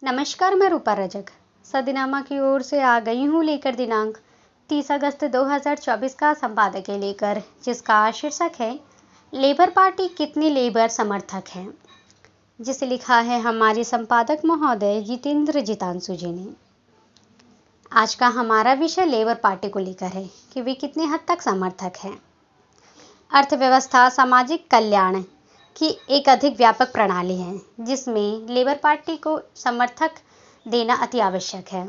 नमस्कार, मैं रूपा रजक सदनामा की ओर से आ गई हूँ लेकर दिनांक 30 अगस्त 2024 का संपादकीय लेकर, जिसका शीर्षक है लेबर पार्टी कितनी लेबर समर्थक है, जिसे लिखा है हमारे संपादक महोदय जितेंद्र जितांशु जी ने। आज का हमारा विषय लेबर पार्टी को लेकर है कि वे कितने हद तक समर्थक है। अर्थव्यवस्था सामाजिक कल्याण की एक अधिक व्यापक प्रणाली है, जिसमें लेबर पार्टी को समर्थक देना अति आवश्यक है।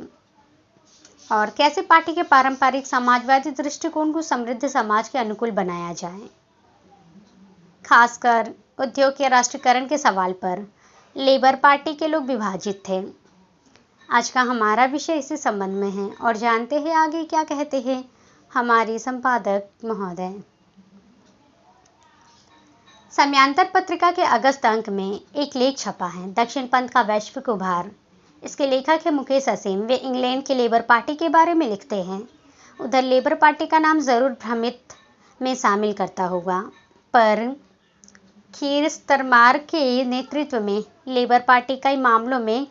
और कैसे पार्टी के पारंपरिक समाजवादी दृष्टिकोण को समृद्ध समाज के अनुकूल बनाया जाए, खासकर उद्योग के राष्ट्रीयकरण के सवाल पर लेबर पार्टी के लोग विभाजित थे। आज का हमारा विषय इसी संबंध में है और जानते हैं आगे क्या कहते हैं हमारे संपादक महोदय। समयांतर पत्रिका के अगस्त अंक में एक लेख छपा है, दक्षिण पंथ का वैश्विक उभार। इसके लेखक है मुकेश असीम। वे इंग्लैंड की लेबर पार्टी के बारे में लिखते हैं। उधर लेबर पार्टी का नाम जरूर भ्रमित में शामिल करता होगा, पर कीर स्टारमर के नेतृत्व में लेबर पार्टी कई मामलों में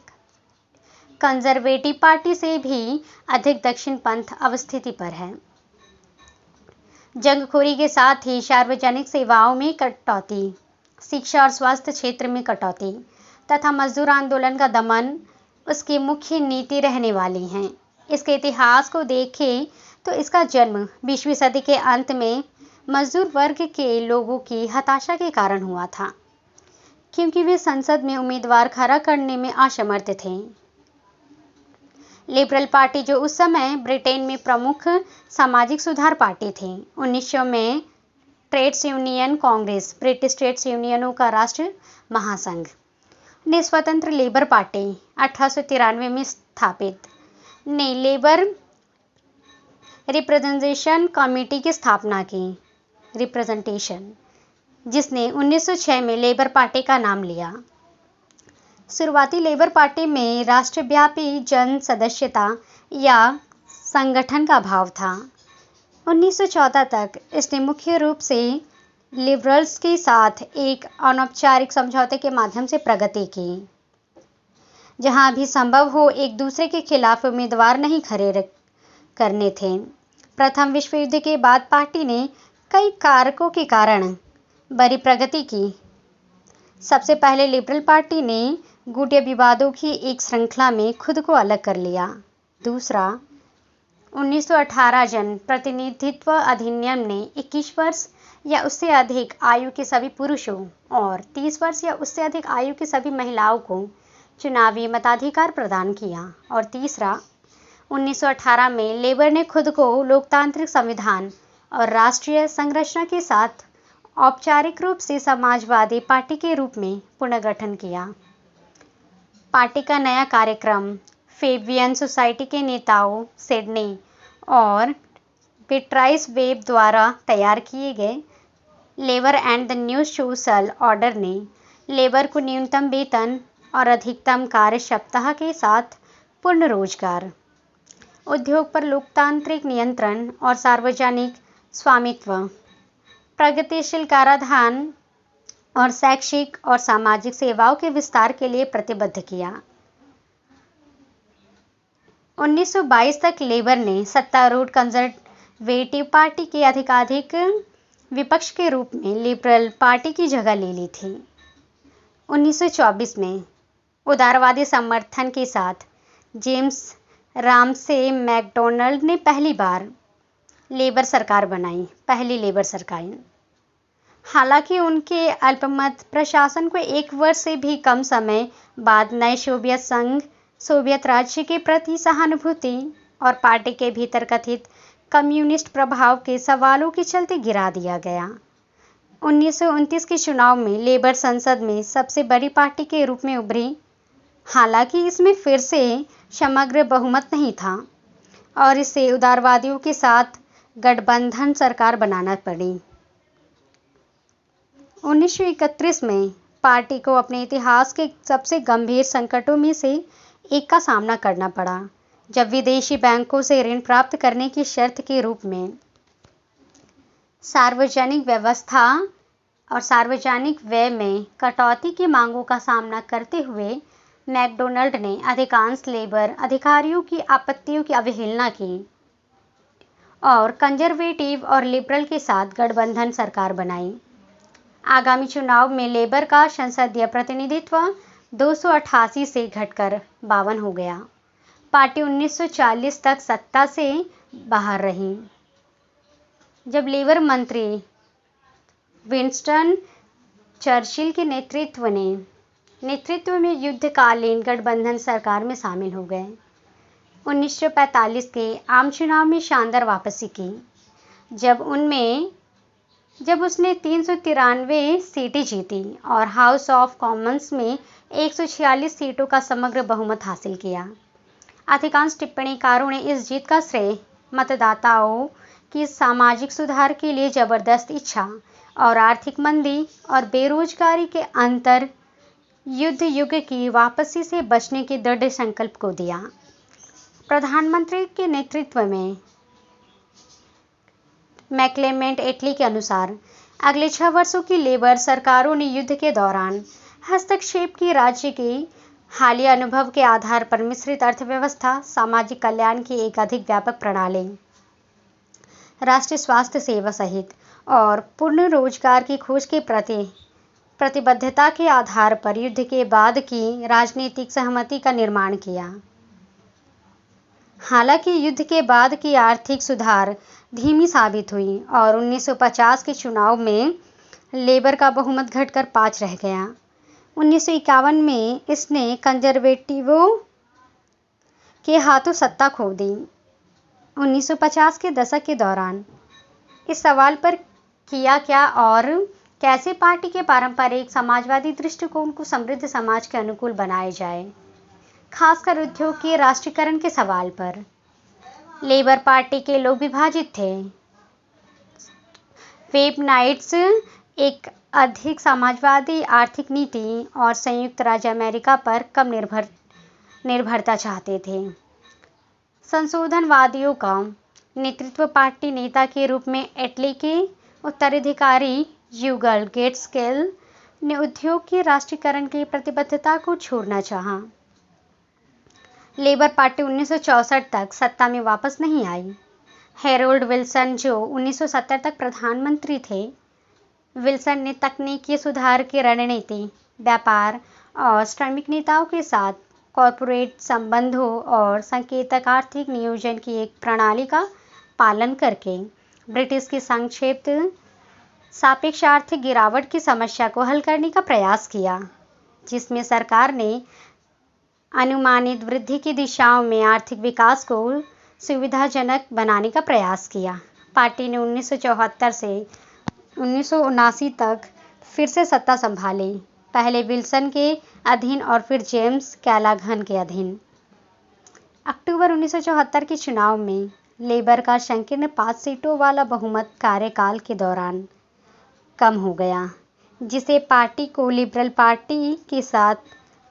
कंजर्वेटिव पार्टी से भी अधिक दक्षिण पंथ अवस्थिति पर है। जंगखोरी के साथ ही सार्वजनिक सेवाओं में कटौती, शिक्षा और स्वास्थ्य क्षेत्र में कटौती तथा मजदूर आंदोलन का दमन उसकी मुख्य नीति रहने वाली हैं। इसके इतिहास को देखें तो इसका जन्म 20वीं सदी के अंत में मजदूर वर्ग के लोगों की हताशा के कारण हुआ था, क्योंकि वे संसद में उम्मीदवार खड़ा करने में असमर्थ थे। लिबरल पार्टी, जो उस समय ब्रिटेन में प्रमुख सामाजिक सुधार पार्टी थी, 1900 में trades union congress, British trades यूनियनों का राष्ट्र महासंघ ने स्वतंत्र लेबर पार्टी 1893 में स्थापित ने लेबर रिप्रेजेंटेशन कमेटी की स्थापना की, जिसने 1906 में लेबर पार्टी का नाम लिया। शुरुआती लेबर पार्टी में राष्ट्रव्यापी जन सदस्यता या संगठन का अभाव था। 1914 तक इसने मुख्य रूप से लिबरल्स के साथ एक अनौपचारिक समझौते के माध्यम से प्रगति की, जहां भी संभव हो एक दूसरे के खिलाफ उम्मीदवार नहीं खड़े करने थे। प्रथम विश्व युद्ध के बाद पार्टी ने कई कारकों के कारण बड़ी प्रगति की। सबसे पहले लिबरल पार्टी ने गुट या विवादों की एक श्रृंखला में खुद को अलग कर लिया। दूसरा, 1918 जन प्रतिनिधित्व अधिनियम ने 21 वर्ष या उससे अधिक आयु के सभी पुरुषों और 30 वर्ष या उससे अधिक आयु की सभी महिलाओं को चुनावी मताधिकार प्रदान किया। और तीसरा, 1918 में लेबर ने खुद को लोकतांत्रिक संविधान और राष्ट्रीय संरचना के साथ औपचारिक रूप से समाजवादी पार्टी के रूप में पुनर्गठन किया। पार्टी का नया कार्यक्रम फेबियन सोसाइटी के नेताओं सिडनी और बीट्राइस वेब द्वारा तैयार किए गए labour and the new social order ने लेबर को न्यूनतम वेतन और अधिकतम कार्य सप्ताह के साथ पूर्ण रोजगार, उद्योग पर लोकतांत्रिक नियंत्रण और सार्वजनिक स्वामित्व, प्रगतिशील कराधान और शैक्षिक और सामाजिक सेवाओं के विस्तार के लिए प्रतिबद्ध किया। 1922 तक लेबर ने सत्तारूढ़ कंजर्वेटिव पार्टी के अधिकाधिक विपक्ष के रूप में लिबरल पार्टी की जगह ले ली थी। 1924 में उदारवादी समर्थन के साथ जेम्स रामसे मैकडॉनल्ड ने पहली बार लेबर सरकार बनाई, पहली लेबर सरकार। हालांकि उनके अल्पमत प्रशासन को एक वर्ष से भी कम समय बाद नए सोवियत संघ, सोवियत राज्य के प्रति सहानुभूति और पार्टी के भीतर कथित कम्युनिस्ट प्रभाव के सवालों के चलते गिरा दिया गया। 1929 के चुनाव में लेबर संसद में सबसे बड़ी पार्टी के रूप में उभरी, हालांकि इसमें फिर से समग्र बहुमत नहीं था और इसे उदारवादियों के साथ गठबंधन सरकार बनाना पड़ी। 1931 में पार्टी को अपने इतिहास के सबसे गंभीर संकटों में से एक का सामना करना पड़ा, जब विदेशी बैंकों से ऋण प्राप्त करने की शर्त के रूप में सार्वजनिक व्यवस्था और सार्वजनिक व्यय में कटौती की मांगों का सामना करते हुए मैकडोनाल्ड ने अधिकांश लेबर अधिकारियों की आपत्तियों की अवहेलना की और कंजर्वेटिव और लिबरल के साथ गठबंधन सरकार बनाई। आगामी चुनाव में लेबर का संसदीय प्रतिनिधित्व 288 से घटकर 52 हो गया। पार्टी 1940 तक सत्ता से बाहर रही, जब लेबर मंत्री विंस्टन चर्चिल के नेतृत्व में युद्धकालीन गठबंधन सरकार में शामिल हो गए। 1945 के आम चुनाव में शानदार वापसी की, जब उसने 393 सीटें जीती और हाउस ऑफ कॉमन्स में 146 सीटों का समग्र बहुमत हासिल किया। अधिकांश टिप्पणीकारों ने इस जीत का श्रेय मतदाताओं की सामाजिक सुधार के लिए जबरदस्त इच्छा और आर्थिक मंदी और बेरोजगारी के अंतर युद्ध युग की वापसी से बचने के दृढ़ संकल्प को दिया। प्रधानमंत्री के नेतृत्व में मैक्लेमेंट एटली के अनुसार अगले 6 वर्षों की लेबर सरकारों ने युद्ध के दौरान हस्तक्षेप की राज्य के हालिया अनुभव के आधार पर मिश्रित अर्थव्यवस्था, सामाजिक कल्याण की एक अधिक व्यापक प्रणाली, राष्ट्रीय स्वास्थ्य सेवा सहित और पूर्ण रोजगार की खोज के प्रति प्रतिबद्धता के आधार पर युद्ध के बाद की राजनीतिक सहमति का निर्माण किया। हालांकि युद्ध के बाद की आर्थिक सुधार धीमी साबित हुई और 1950 के चुनाव में लेबर का बहुमत घटकर 5 रह गया। 1951 में इसने कंजर्वेटिवों के हाथों सत्ता खो दी। 1950 के दशक के दौरान इस सवाल पर किया क्या और कैसे पार्टी के पारंपरिक समाजवादी दृष्टिकोण को समृद्ध समाज के अनुकूल बनाया जाए, खासकर उद्योग के राष्ट्रीयकरण के सवाल पर। लेबर पार्टी के लोग विभाजित थे। वेबनाइट्स एक अधिक समाजवादी आर्थिक नीति और संयुक्त राज्य अमेरिका पर कम निर्भरता चाहते थे। संशोधनवादियों का नेतृत्व पार्टी नेता के रूप में एटली के उत्तराधिकारी यूगल गेट्सकेल ने उद्योग के राष्ट्रीयकरण की प्रतिबद्धता को छोड़ना चाहा। लेबर पार्टी 1964 तक सत्ता में वापस नहीं आई। हैरोल्ड विल्सन, जो 1970 तक प्रधानमंत्री थे, विल्सन ने तकनीकी सुधार की रणनीति, व्यापार और श्रमिक नेताओं के साथ कॉरपोरेट संबंधों और संकेतक आर्थिक नियोजन की एक प्रणाली का पालन करके ब्रिटिश की संक्षिप्त सापेक्ष आर्थिक गिरावट की समस्या को हल करने का प्रयास किया, जिसमें सरकार ने अनुमानित वृद्धि की दिशाओं में आर्थिक विकास को सुविधाजनक बनाने का प्रयास किया। पार्टी ने 1974 से 1979 तक फिर से सत्ता संभाली, पहले विल्सन के अधीन और फिर जेम्स कैलाघन के अधीन। अक्टूबर 1974 के चुनाव में लेबर का संकीर्ण 5 सीटों वाला बहुमत कार्यकाल के दौरान कम हो गया, जिसे पार्टी को लिबरल पार्टी के साथ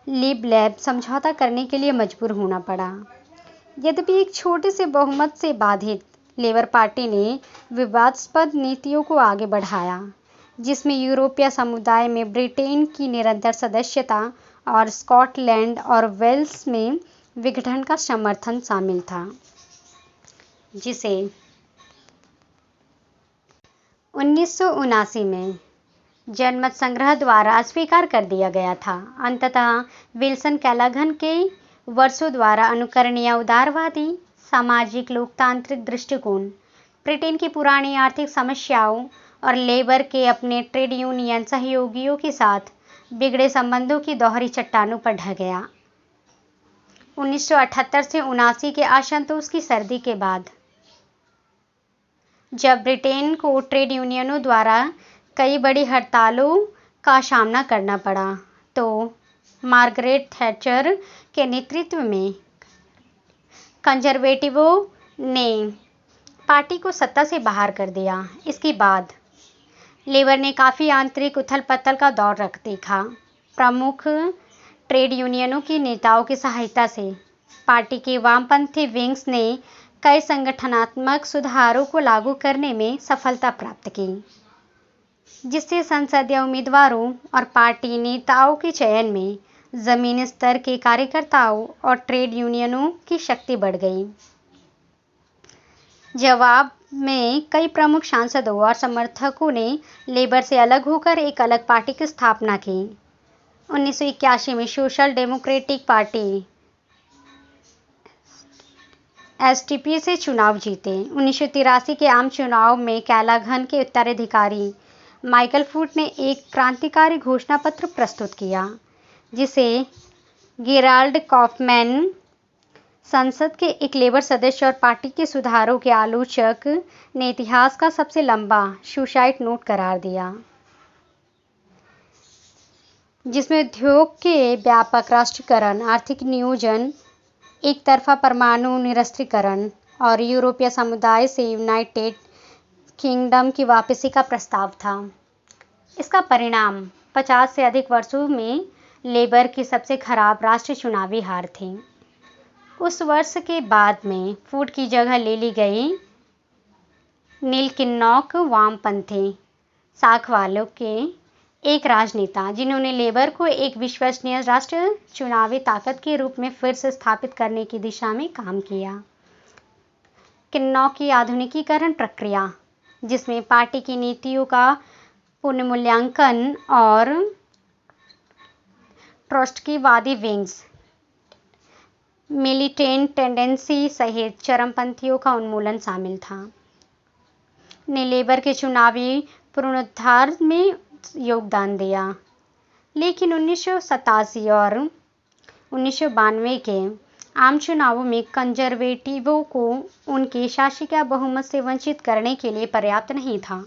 लिब-लेब समझौता करने के लिए मजबूर होना पड़ा। यद्यपि एक छोटे से बहुमत से बाधित लेबर पार्टी ने विवादास्पद नीतियों को आगे बढ़ाया, जिसमें यूरोपीय समुदाय में ब्रिटेन की निरंतर सदस्यता और स्कॉटलैंड और वेल्स में विघटन का समर्थन शामिल था, जिसे 1979 में जनमत संग्रह द्वारा अस्वीकार कर दिया गया था। अंततः विल्सन कैलाघन के वर्षों द्वारा अनुकरणीय उदारवादी सामाजिक लोकतांत्रिक दृष्टिकोण ब्रिटेन की पुरानी आर्थिक समस्याओं और लेबर के अपने ट्रेड यूनियन सहयोगियों के साथ बिगड़े संबंधों की दोहरी चट्टानों पर ढह गया। 1978 से 79 के असंतोष की सर्दी के बाद, जब ब्रिटेन को ट्रेड यूनियनों द्वारा कई बड़ी हड़तालों का सामना करना पड़ा, तो मार्गरेट थैचर के नेतृत्व में कंजर्वेटिवों ने पार्टी को सत्ता से बाहर कर दिया। इसके बाद लेबर ने काफ़ी आंतरिक उथल-पुथल का दौर देखा। प्रमुख ट्रेड यूनियनों के नेताओं की सहायता से पार्टी के वामपंथी विंग्स ने कई संगठनात्मक सुधारों को लागू करने में सफलता प्राप्त की, जिससे संसदीय उम्मीदवारों और पार्टी नेताओं के चयन में जमीनी स्तर के कार्यकर्ताओं और ट्रेड यूनियनों की शक्ति बढ़ गई। जवाब में कई प्रमुख सांसदों और समर्थकों ने लेबर से अलग होकर एक अलग पार्टी की स्थापना की। 1981 में सोशल डेमोक्रेटिक पार्टी एसडीपी से चुनाव जीते। 1983 के आम चुनाव में कैलाघन के उत्तराधिकारी माइकल फूट ने एक क्रांतिकारी घोषणा पत्र प्रस्तुत किया, जिसे गेराल्ड कॉफमैन, संसद के एक लेबर सदस्य और पार्टी के सुधारों के आलोचक, ने इतिहास का सबसे लंबा सुसाइड नोट करार दिया, जिसमें उद्योग के व्यापक राष्ट्रीयकरण, आर्थिक नियोजन, एक तरफा परमाणु निरस्त्रीकरण और यूरोपीय समुदाय से यूनाइटेड किंगडम की वापसी का प्रस्ताव था। इसका परिणाम 50 से अधिक वर्षों में लेबर की सबसे खराब राष्ट्रीय चुनावी हार थी। उस वर्ष के बाद में फूट की जगह ले ली गई नील किन्नौक, वामपंथी साख वालों के एक राजनेता, जिन्होंने लेबर को एक विश्वसनीय राष्ट्रीय चुनावी ताकत के रूप में फिर से स्थापित करने की दिशा में काम किया। किन्नौक की आधुनिकीकरण प्रक्रिया, जिसमें पार्टी की नीतियों का पुनर्मूल्यांकन और ट्रॉट्स्कीवादी विंग्स, मिलिटेंट टेंडेंसी सहित चरमपंथियों का उन्मूलन शामिल था, ने लेबर के चुनावी पुनरुद्धार में योगदान दिया। लेकिन 1987 और 1992 के आम चुनावों में कंजर्वेटिवों को उनके शासिका बहुमत से वंचित करने के लिए पर्याप्त नहीं था।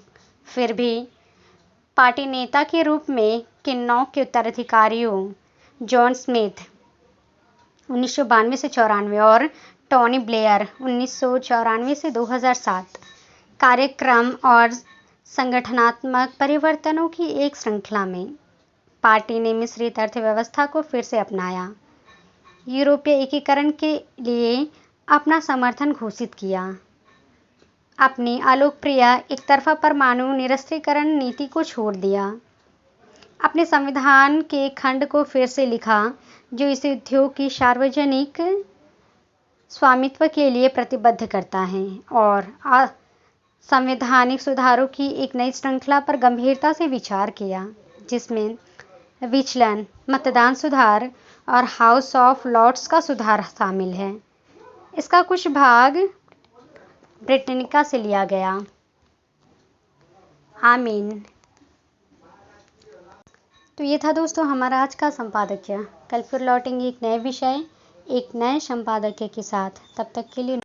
फिर भी पार्टी नेता के रूप में किन्नौक के उत्तराधिकारियों जॉन स्मिथ 1992 से 94 और टोनी ब्लेयर 1994 से 2007 कार्यक्रम और संगठनात्मक परिवर्तनों की एक श्रृंखला में पार्टी ने मिश्रित अर्थव्यवस्था को फिर से अपनाया, यूरोपीय एकीकरण के लिए अपना समर्थन घोषित किया, अपनी अलोकप्रिय एक तरफा परमाणु निरस्त्रीकरण नीति को छोड़ दिया, अपने संविधान के खंड को फिर से लिखा जो इस उद्योग की सार्वजनिक स्वामित्व के लिए प्रतिबद्ध करता है, और संवैधानिक सुधारों की एक नई श्रृंखला पर गंभीरता से विचार किया, जिसमें विचलन, मतदान सुधार और हाउस ऑफ लॉर्ड्स का सुधार शामिल है। इसका कुछ भाग ब्रिटानिका से लिया गया। आमीन। तो ये था दोस्तों हमारा आज का संपादकीय। कल फिर लौटेंगे एक नए विषय, एक नए संपादकीय के साथ। तब तक के लिए